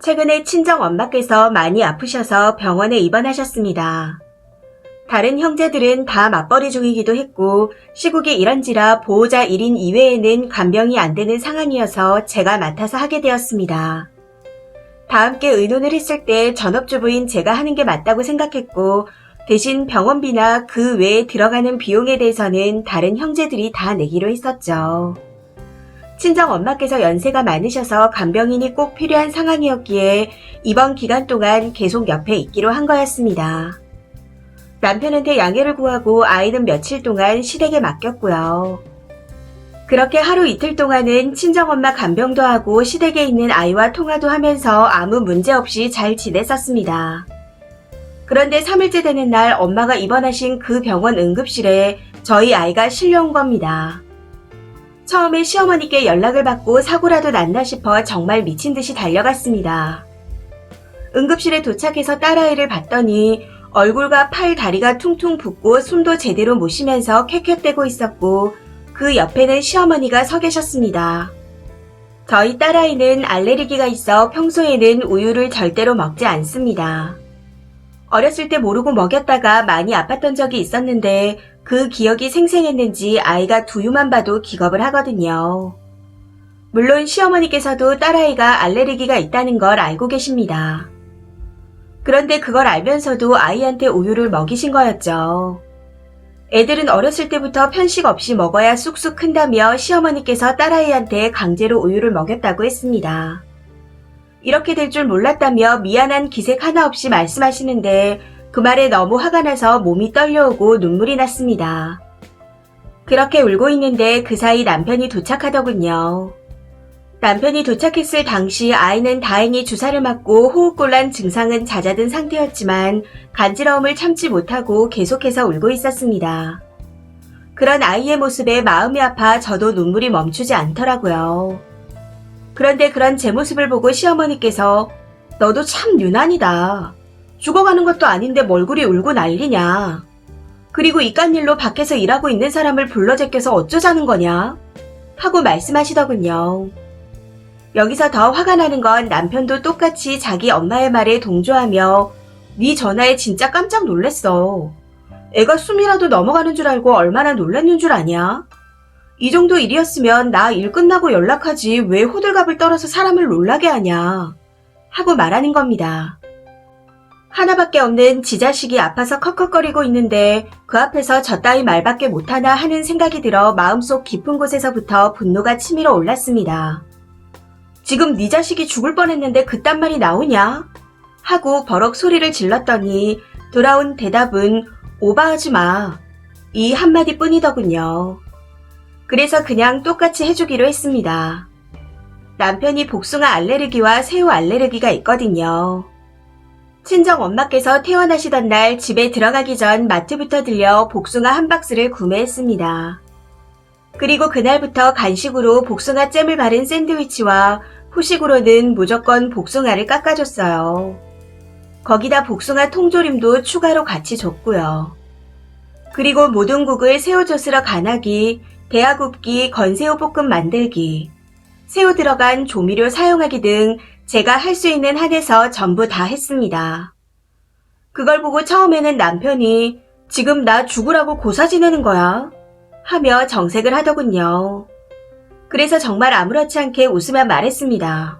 최근에 친정 엄마께서 많이 아프셔서 병원에 입원하셨습니다. 다른 형제들은 다 맞벌이 중이기도 했고 시국이 이런지라 보호자 1인 이외에는 간병이 안 되는 상황이어서 제가 맡아서 하게 되었습니다. 다 함께 의논을 했을 때 전업주부인 제가 하는 게 맞다고 생각했고 대신 병원비나 그 외에 들어가는 비용에 대해서는 다른 형제들이 다 내기로 했었죠. 친정 엄마께서 연세가 많으셔서 간병인이 꼭 필요한 상황이었기에 이번 기간 동안 계속 옆에 있기로 한 거였습니다. 남편한테 양해를 구하고 아이는 며칠 동안 시댁에 맡겼고요. 그렇게 하루 이틀 동안은 친정엄마 간병도 하고 시댁에 있는 아이와 통화도 하면서 아무 문제 없이 잘 지냈었습니다. 그런데 3일째 되는 날 엄마가 입원하신 그 병원 응급실에 저희 아이가 실려온 겁니다. 처음에 시어머니께 연락을 받고 사고라도 났나 싶어 정말 미친 듯이 달려갔습니다. 응급실에 도착해서 딸아이를 봤더니 얼굴과 팔, 다리가 퉁퉁 붓고 숨도 제대로 못 쉬면서 헥헥대고 있었고 그 옆에는 시어머니가 서 계셨습니다. 저희 딸아이는 알레르기가 있어 평소에는 우유를 절대로 먹지 않습니다. 어렸을 때 모르고 먹였다가 많이 아팠던 적이 있었는데 그 기억이 생생했는지 아이가 두유만 봐도 기겁을 하거든요. 물론 시어머니께서도 딸아이가 알레르기가 있다는 걸 알고 계십니다. 그런데 그걸 알면서도 아이한테 우유를 먹이신 거였죠. 애들은 어렸을 때부터 편식 없이 먹어야 쑥쑥 큰다며 시어머니께서 딸아이한테 강제로 우유를 먹였다고 했습니다. 이렇게 될 줄 몰랐다며 미안한 기색 하나 없이 말씀하시는데 그 말에 너무 화가 나서 몸이 떨려오고 눈물이 났습니다. 그렇게 울고 있는데 그 사이 남편이 도착하더군요. 남편이 도착했을 당시 아이는 다행히 주사를 맞고 호흡곤란 증상은 잦아든 상태였지만 간지러움을 참지 못하고 계속해서 울고 있었습니다. 그런 아이의 모습에 마음이 아파 저도 눈물이 멈추지 않더라고요. 그런데 그런 제 모습을 보고 시어머니께서 너도 참 유난이다. 죽어가는 것도 아닌데 뭘 그리 울고 난리냐. 그리고 이깟 일로 밖에서 일하고 있는 사람을 불러 제껴서 어쩌자는 거냐. 하고 말씀하시더군요. 여기서 더 화가 나는 건 남편도 똑같이 자기 엄마의 말에 동조하며 네 전화에 진짜 깜짝 놀랬어. 애가 숨이라도 넘어가는 줄 알고 얼마나 놀랐는 줄 아냐? 이 정도 일이었으면 나 일 끝나고 연락하지 왜 호들갑을 떨어서 사람을 놀라게 하냐. 하고 말하는 겁니다. 하나밖에 없는 지 자식이 아파서 컥컥거리고 있는데 그 앞에서 저 따위 말밖에 못하나 하는 생각이 들어 마음속 깊은 곳에서부터 분노가 치밀어 올랐습니다. 지금 네 자식이 죽을 뻔했는데 그딴 말이 나오냐? 하고 버럭 소리를 질렀더니 돌아온 대답은 오바하지 마. 이 한마디 뿐이더군요. 그래서 그냥 똑같이 해주기로 했습니다. 남편이 복숭아 알레르기와 새우 알레르기가 있거든요. 친정 엄마께서 퇴원하시던 날 집에 들어가기 전 마트부터 들려 복숭아 한 박스를 구매했습니다. 그리고 그날부터 간식으로 복숭아 잼을 바른 샌드위치와 후식으로는 무조건 복숭아를 깎아줬어요. 거기다 복숭아 통조림도 추가로 같이 줬고요. 그리고 모든 국을 새우젓으로 간하기, 대하 굽기, 건새우 볶음 만들기, 새우 들어간 조미료 사용하기 등 제가 할 수 있는 한에서 전부 다 했습니다. 그걸 보고 처음에는 남편이 지금 나 죽으라고 고사 지내는 거야? 하며 정색을 하더군요. 그래서 정말 아무렇지 않게 웃으며 말했습니다.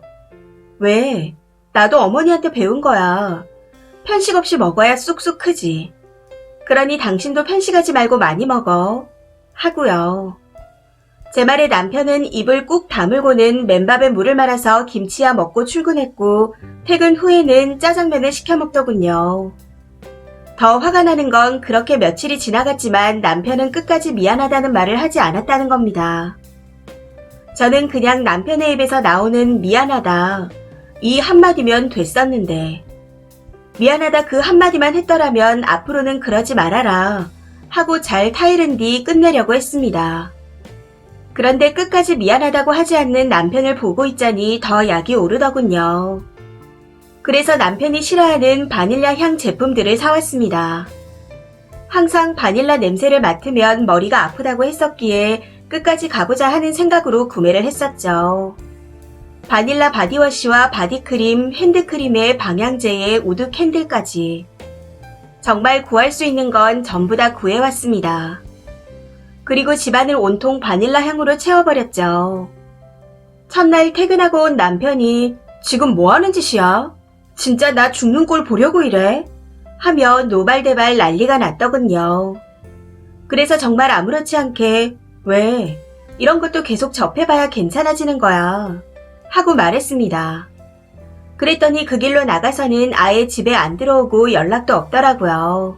왜? 나도 어머니한테 배운 거야. 편식 없이 먹어야 쑥쑥 크지. 그러니 당신도 편식하지 말고 많이 먹어. 하고요. 제 말에 남편은 입을 꾹 다물고는 맨밥에 물을 말아서 김치야 먹고 출근했고 퇴근 후에는 짜장면을 시켜 먹더군요. 더 화가 나는 건 그렇게 며칠이 지나갔지만 남편은 끝까지 미안하다는 말을 하지 않았다는 겁니다. 저는 그냥 남편의 입에서 나오는 미안하다 이 한마디면 됐었는데 미안하다 그 한마디만 했더라면 앞으로는 그러지 말아라 하고 잘 타이른 뒤 끝내려고 했습니다. 그런데 끝까지 미안하다고 하지 않는 남편을 보고 있자니 더 약이 오르더군요. 그래서 남편이 싫어하는 바닐라 향 제품들을 사왔습니다. 항상 바닐라 냄새를 맡으면 머리가 아프다고 했었기에 끝까지 가보자 하는 생각으로 구매를 했었죠. 바닐라 바디워시와 바디크림, 핸드크림에 방향제에 우드 캔들까지. 정말 구할 수 있는 건 전부 다 구해왔습니다. 그리고 집안을 온통 바닐라 향으로 채워버렸죠. 첫날 퇴근하고 온 남편이 지금 뭐 하는 짓이야? 진짜 나 죽는 꼴 보려고 이래? 하며 노발대발 난리가 났더군요. 그래서 정말 아무렇지 않게 왜? 이런 것도 계속 접해봐야 괜찮아지는 거야. 하고 말했습니다. 그랬더니 그 길로 나가서는 아예 집에 안 들어오고 연락도 없더라고요.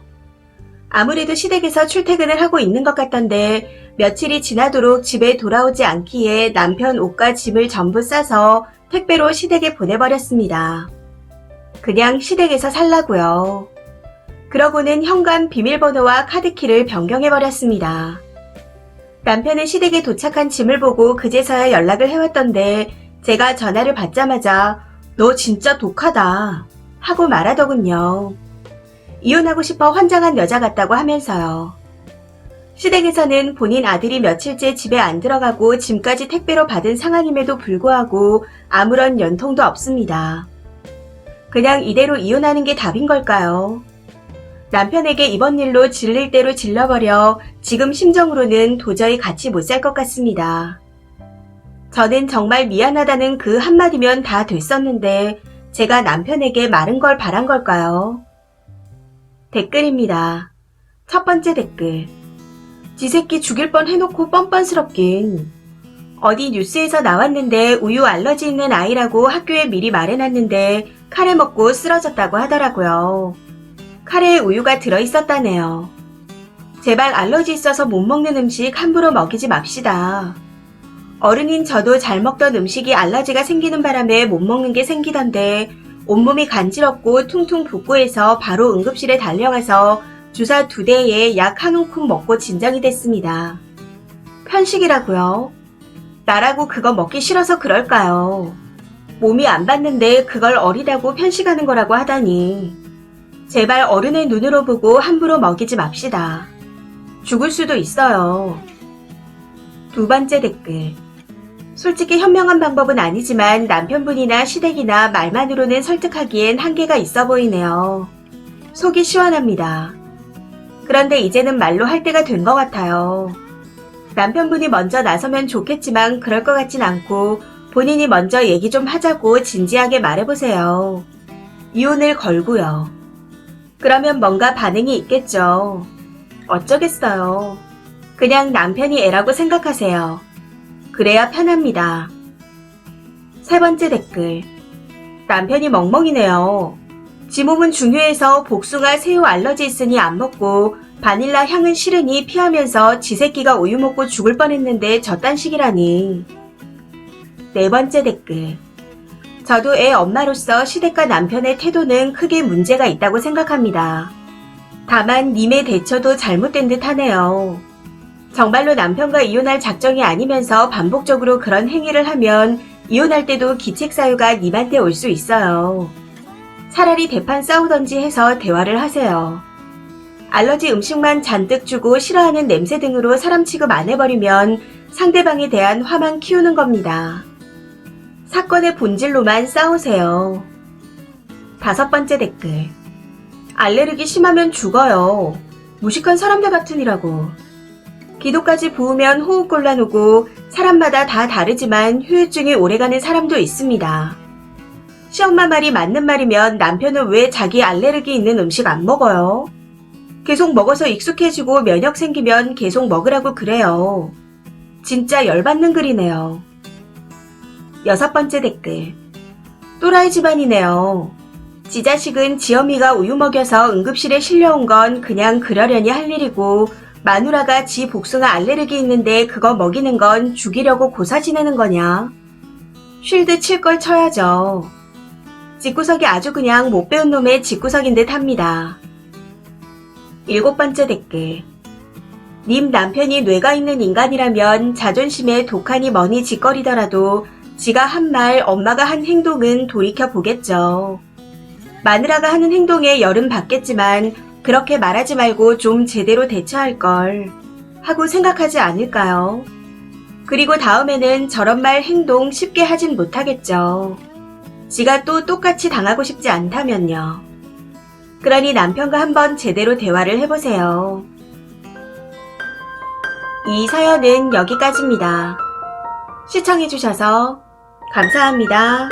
아무래도 시댁에서 출퇴근을 하고 있는 것 같던데 며칠이 지나도록 집에 돌아오지 않기에 남편 옷과 짐을 전부 싸서 택배로 시댁에 보내버렸습니다. 그냥 시댁에서 살라고요. 그러고는 현관 비밀번호와 카드키를 변경해버렸습니다. 남편은 시댁에 도착한 짐을 보고 그제서야 연락을 해왔던데 제가 전화를 받자마자 너 진짜 독하다 하고 말하더군요. 이혼하고 싶어 환장한 여자 같다고 하면서요. 시댁에서는 본인 아들이 며칠째 집에 안 들어가고 짐까지 택배로 받은 상황임에도 불구하고 아무런 연통도 없습니다. 그냥 이대로 이혼하는 게 답인 걸까요? 남편에게 이번 일로 질릴 대로 질러버려 지금 심정으로는 도저히 같이 못 살 것 같습니다. 저는 정말 미안하다는 그 한마디면 다 됐었는데 제가 남편에게 마른 걸 바란 걸까요? 댓글입니다. 첫 번째 댓글. 지 새끼 죽일 뻔 해놓고 뻔뻔스럽긴. 어디 뉴스에서 나왔는데 우유 알러지 있는 아이라고 학교에 미리 말해놨는데 카레 먹고 쓰러졌다고 하더라고요. 카레에 우유가 들어있었다네요. 제발 알러지 있어서 못 먹는 음식 함부로 먹이지 맙시다. 어른인 저도 잘 먹던 음식이 알러지가 생기는 바람에 못 먹는 게 생기던데 온몸이 간지럽고 퉁퉁 붓고 해서 바로 응급실에 달려가서 주사 2대에 약 한 움큼 먹고 진정이 됐습니다. 편식이라고요? 나라고 그거 먹기 싫어서 그럴까요? 몸이 안 받는데 그걸 어리다고 편식하는 거라고 하다니. 제발 어른의 눈으로 보고 함부로 먹이지 맙시다. 죽을 수도 있어요. 두 번째 댓글. 솔직히 현명한 방법은 아니지만 남편분이나 시댁이나 말만으로는 설득하기엔 한계가 있어 보이네요. 속이 시원합니다. 그런데 이제는 말로 할 때가 된 것 같아요. 남편분이 먼저 나서면 좋겠지만 그럴 것 같진 않고 본인이 먼저 얘기 좀 하자고 진지하게 말해보세요. 이혼을 걸고요. 그러면 뭔가 반응이 있겠죠. 어쩌겠어요. 그냥 남편이 애라고 생각하세요. 그래야 편합니다. 세 번째 댓글. 남편이 멍멍이네요. 지 몸은 중요해서 복숭아, 새우 알러지 있으니 안 먹고 바닐라 향은 싫으니 피하면서 지 새끼가 우유 먹고 죽을 뻔했는데 저딴 식이라니. 네 번째 댓글. 저도 애 엄마로서 시댁과 남편의 태도는 크게 문제가 있다고 생각합니다. 다만 님의 대처도 잘못된 듯 하네요. 정말로 남편과 이혼할 작정이 아니면서 반복적으로 그런 행위를 하면 이혼할 때도 기책사유가 님한테 올 수 있어요. 차라리 대판 싸우던지 해서 대화를 하세요. 알러지 음식만 잔뜩 주고 싫어하는 냄새 등으로 사람 취급 안 해버리면 상대방에 대한 화만 키우는 겁니다. 사건의 본질로만 싸우세요. 다섯 번째 댓글. 알레르기 심하면 죽어요. 무식한 사람들 같으니라고. 기도까지 부으면 호흡 곤란오고 사람마다 다 다르지만 후유증이 오래가는 사람도 있습니다. 시엄마 말이 맞는 말이면 남편은 왜 자기 알레르기 있는 음식 안 먹어요? 계속 먹어서 익숙해지고 면역 생기면 계속 먹으라고 그래요. 진짜 열받는 글이네요. 여섯 번째 댓글. 또라이 집안이네요. 지 자식은 지엄이가 우유 먹여서 응급실에 실려온 건 그냥 그러려니 할 일이고 마누라가 지 복숭아 알레르기 있는데 그거 먹이는 건 죽이려고 고사 지내는 거냐? 쉴드 칠 걸 쳐야죠. 집구석이 아주 그냥 못 배운 놈의 집구석인 듯 합니다. 일곱 번째 댓글. 님 남편이 뇌가 있는 인간이라면 자존심에 독하니 머니 짓거리더라도 지가 한 말, 엄마가 한 행동은 돌이켜보겠죠. 마누라가 하는 행동에 열은 받겠지만 그렇게 말하지 말고 좀 제대로 대처할 걸 하고 생각하지 않을까요? 그리고 다음에는 저런 말 행동 쉽게 하진 못하겠죠. 지가 또 똑같이 당하고 싶지 않다면요. 그러니 남편과 한번 제대로 대화를 해보세요. 이 사연은 여기까지입니다. 시청해주셔서 감사합니다.